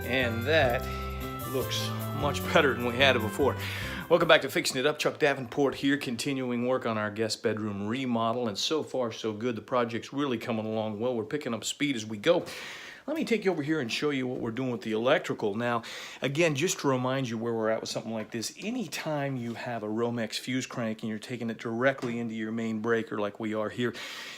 And that looks much better than we had it before. Welcome back to Fixing It Up. Chuck Davenport here, continuing work on our guest bedroom remodel, and so far so good. The project's really coming along well. We're picking up speed as we go. Let me take you over here and show you what we're doing with the electrical. Now, again, just to remind you where we're at with something like this, anytime you have a Romex fuse crank and you're taking it directly into your main breaker like we are here,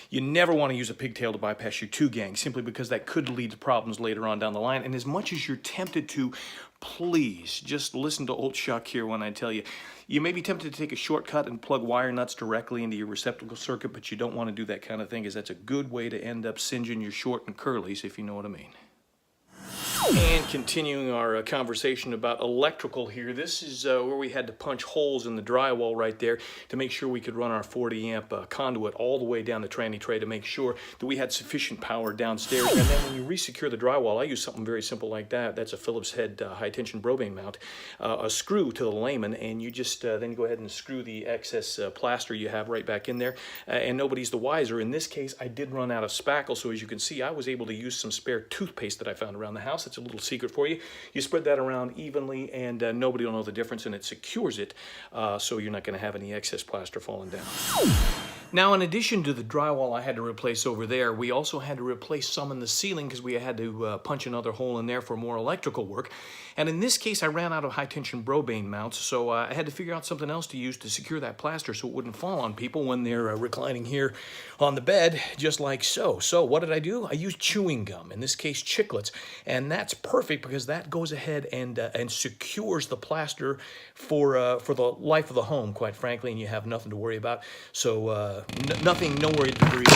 you never want to use a pigtail to bypass your two-gang, simply because that could lead to problems later on down the line. And as much as you're tempted to, please just listen to old Chuck here when I tell you. You may be tempted to take a shortcut and plug wire nuts directly into your receptacle circuit, but you don't want to do that kind of thing, because that's a good way to end up singeing your short and curlies, if you know what I mean. And continuing our conversation about electrical here, this is where we had to punch holes in the drywall right there to make sure we could run our 40 amp conduit all the way down the tranny tray to make sure that we had sufficient power downstairs. And then when you resecure the drywall, I use something very simple like that. That's a Phillips head high tension bromine mount, a screw to the layman, and you just then go ahead and screw the excess plaster you have right back in there, and nobody's the wiser. In this case, I did run out of spackle, so as you can see, I was able to use some spare toothpaste that I found around the house. It's a little secret for you. You spread that around evenly, and nobody will know the difference, and it secures it, so you're not going to have any excess plaster falling down. Now, in addition to the drywall I had to replace over there, we also had to replace some in the ceiling because we had to punch another hole in there for more electrical work. And in this case, I ran out of high-tension bromine mounts, so I had to figure out something else to use to secure that plaster so it wouldn't fall on people when they're reclining here on the bed, just like so. So what did I do? I used chewing gum, in this case chiclets, and that's perfect because that goes ahead and secures the plaster for the life of the home, quite frankly, and you have nothing to worry about. So no worry to breathe.